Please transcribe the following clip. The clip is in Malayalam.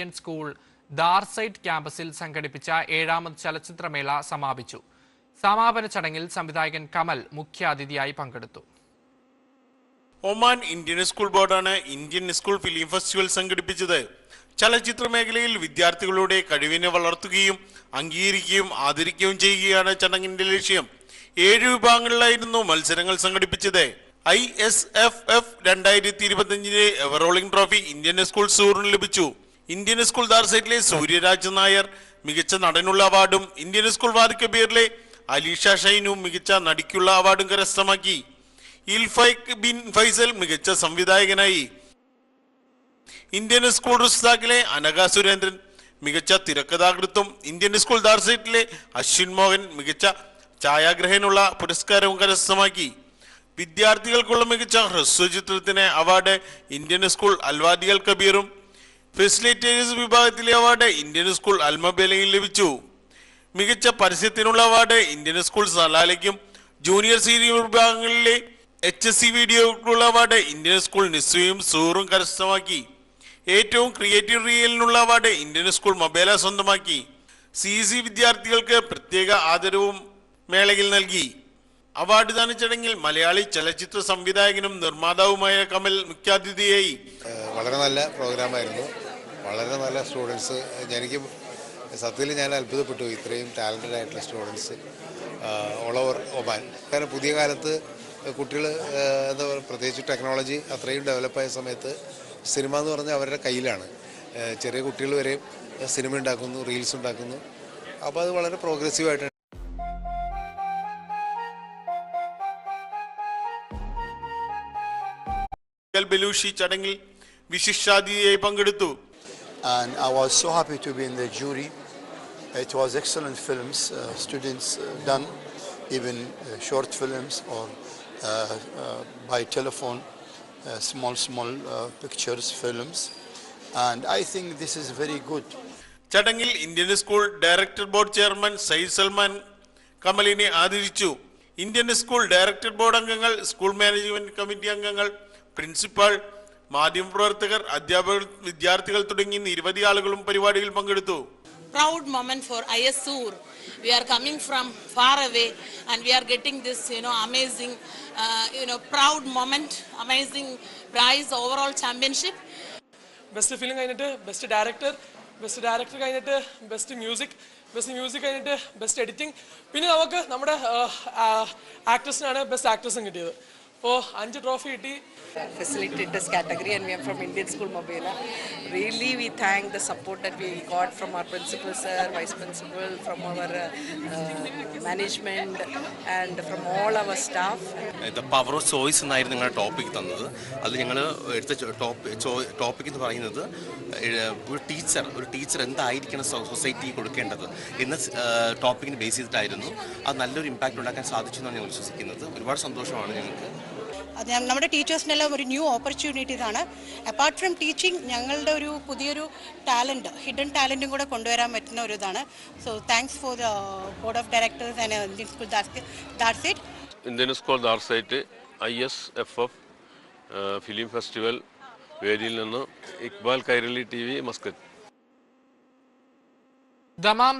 ഇന്ത്യൻ സ്കൂൾ ദാർസൈറ്റ് ക്യാമ്പസിൽ സംഘടിപ്പിച്ച 7ാമത് ചലച്ചിത്രമേള സമാപിച്ചു. സമാപന ചടങ്ങിൽ സംവിധായകൻ കമൽ മുഖ്യാതിഥിയായി പങ്കെടുത്തു. ഒമാൻ ഇന്ത്യൻ സ്കൂൾ ബോർഡാണ് ഇന്ത്യൻ സ്കൂൾ ഫിലിം ഫെസ്റ്റിവൽ സംഘടിപ്പിച്ചത്. ചലച്ചിത്ര മേഖലയിൽ വിദ്യാർത്ഥികളുടെ കഴിവിനെ വളർത്തുകയും അംഗീകരിക്കുകയും ആദരിക്കുകയും ചെയ്യുകയാണ് ചടങ്ങിന്റെ ലക്ഷ്യം. 7 വിഭാഗങ്ങളിലായിരുന്നു മത്സരങ്ങൾ സംഘടിപ്പിച്ചത്. ISFF 2025 ever rolling trophy Indian school സൂറിന് ലഭിച്ചു. ഇന്ത്യൻ സ്കൂൾ ദാർസൈറ്റിലെ സൂര്യരാജ് നായർ മികച്ച നടനുള്ള അവാർഡും ഇന്ത്യൻ സ്കൂൾ വാദി കബീറിലെ അലീഷ ഷൈനും മികച്ച നടിക്കുള്ള അവാർഡും കരസ്ഥമാക്കി. ഇൽഫൈഖ് ബിൻ ഫൈസൽ മികച്ച സംവിധായകനായി. ഇന്ത്യൻ സ്കൂൾ റുസ്താഖിലെ അനഘ സുരേന്ദ്രൻ മികച്ച തിരക്കഥാകൃത്തും ഇന്ത്യൻ സ്കൂൾ ദാർസൈറ്റിലെ അശ്വിൻ മോഹൻ മികച്ച ഛായാഗ്രഹനുള്ള പുരസ്കാരവും കരസ്ഥമാക്കി. വിദ്യാർത്ഥികൾക്കുള്ള മികച്ച ഹ്രസ്വചിത്രത്തിന് അവാർഡ് ഇന്ത്യൻ സ്കൂൾ അൽവാദികൾ കബീറും ഫെസിലിറ്റേറ്റേഴ്സ് വിഭാഗത്തിലെ അവാർഡ് ഇന്ത്യൻ സ്കൂൾ അൽമബേലയും ലഭിച്ചു. മികച്ച പരസ്യത്തിനുള്ള അവാർഡ് ഇന്ത്യൻ സ്കൂൾ സലാലയ്ക്കും ജൂനിയർ സീനിയർ വിഭാഗങ്ങളിലെ HSC വീഡിയോക്കുള്ള അവാർഡ് ഇന്ത്യൻ സ്കൂൾ നിസ്വയും സൂറും കരസ്ഥമാക്കി. ഏറ്റവും ക്രിയേറ്റീവ് റിയലിനുള്ള അവാർഡ് ഇന്ത്യൻ സ്കൂൾ മൊബൈല സ്വന്തമാക്കി. CEC വിദ്യാർത്ഥികൾക്ക് പ്രത്യേക ആദരവും മേളയിൽ നൽകി. അവാർഡ് ദാന ചടങ്ങിൽ മലയാളി ചലച്ചിത്ര സംവിധായകനും നിർമ്മാതാവുമായ കമൽ മുഖ്യാതിഥിയായി. വളരെ നല്ല പ്രോഗ്രാമായിരുന്നു. വളരെ നല്ല സ്റ്റുഡൻസ്. എനിക്ക് സത്യത്തിൽ ഞാൻ അത്ഭുതപ്പെട്ടു. ഇത്രയും ടാലൻറ്റഡ് ആയിട്ടുള്ള സ്റ്റുഡൻസ് ഓൾ ഓവർ ഒമാൻ. കാരണം പുതിയ കാലത്ത് കുട്ടികൾ എന്താ പറയുക, പ്രത്യേകിച്ച് ടെക്നോളജി അത്രയും ഡെവലപ്പായ സമയത്ത് സിനിമ എന്ന് പറഞ്ഞാൽ അവരുടെ കയ്യിലാണ്. ചെറിയ കുട്ടികൾ വരെ സിനിമ ഉണ്ടാക്കുന്നു, റീൽസ് ഉണ്ടാക്കുന്നു. അപ്പോൾ അത് വളരെ പ്രോഗ്രസീവായിട്ടാണ്. ബലൂഷി ചടങ്ങിൽ വിശിഷ്ടാതിഥിയായി പങ്കെടുത്തു. And I was so happy to be in the jury. It was excellent films, students done, even short films or by telephone, small pictures, films. And I think this is very good. ചടങ്ങിൽ Indian school director board chairman Syed Salman കമലിനെ ആദരിച്ചു. ഇന്ത്യൻ സ്കൂൾ ഡയറക്ടർ ബോർഡ് അംഗങ്ങൾ, സ്കൂൾ മാനേജ്മെന്റ് കമ്മിറ്റി അംഗങ്ങൾ, പ്രിൻസിപ്പാൾ, മാധ്യമപ്രവർത്തകർ, അധ്യാപകർ, വിദ്യാർത്ഥികൾ തുടങ്ങി നിരവധി ആളുകളും പരിപാടിയിൽ പങ്കെടുത്തു. Proud moment for ISUR. We are coming from far away and we are getting this, amazing, proud moment, amazing prize, overall championship. Best film കഴിഞ്ഞിട്ട് ബെസ്റ്റ് ഡയറക്ടർ കഴിഞ്ഞിട്ട് ബെസ്റ്റ് മ്യൂസിക് കഴിഞ്ഞിട്ട് ബെസ്റ്റ് എഡിറ്റിംഗ്. പിന്നെ നമുക്ക് നമ്മുടെ ആക്ട്രസിനാണ് ബെസ്റ്റ് ആക്ട്രസും കിട്ടിയത്. അപ്പോൾ 5 ട്രോഫി കിട്ടി. Facilitators category, and we are from Indian School Mobila. Really, we thank the support that we got from our principal sir, vice principal, from our management, and from all our staff. The power of choice എന്നായിരുന്നു നിങ്ങളുടെ ടോപ്പിക് തന്നത്. അത് ഞങ്ങൾ എടുത്ത ടോപ്പിക് എന്ന് പറയുന്നത് ഒരു ടീച്ചർ എന്തായിരിക്കണം സൊസൈറ്റിക്ക് കൊടുക്കേണ്ടത് എന്ന ടോപ്പിക്കിന് ബേസ് ചെയ്തിട്ടായിരുന്നു. അത് നല്ലൊരു ഇമ്പാക്റ്റ് ഉണ്ടാക്കാൻ സാധിച്ചു എന്നാണ് ഞങ്ങൾ വിശ്വസിക്കുന്നത്. ഒരുപാട് സന്തോഷമാണ് ഞങ്ങൾക്ക്. നമ്മുടെ ടീച്ചേഴ്സിനെല്ലാം ഒരു ന്യൂ ഓപ്പർച്യൂണിറ്റീസാണ്. അപ്പാർട്ട് ഫ്രം ടീച്ചിങ് ഞങ്ങളുടെ ഒരു പുതിയൊരു ഹിഡൻ ടാലൻറ്റും കൂടെ കൊണ്ടുവരാൻ പറ്റുന്ന ഒരു ഇതാണ്. So thanks for the board of directors and Indian school Darsait. Indian school Darsait ISFF film festival വേദിയിൽ നിന്ന് Iqbal Kairali TV Muscat. Dammam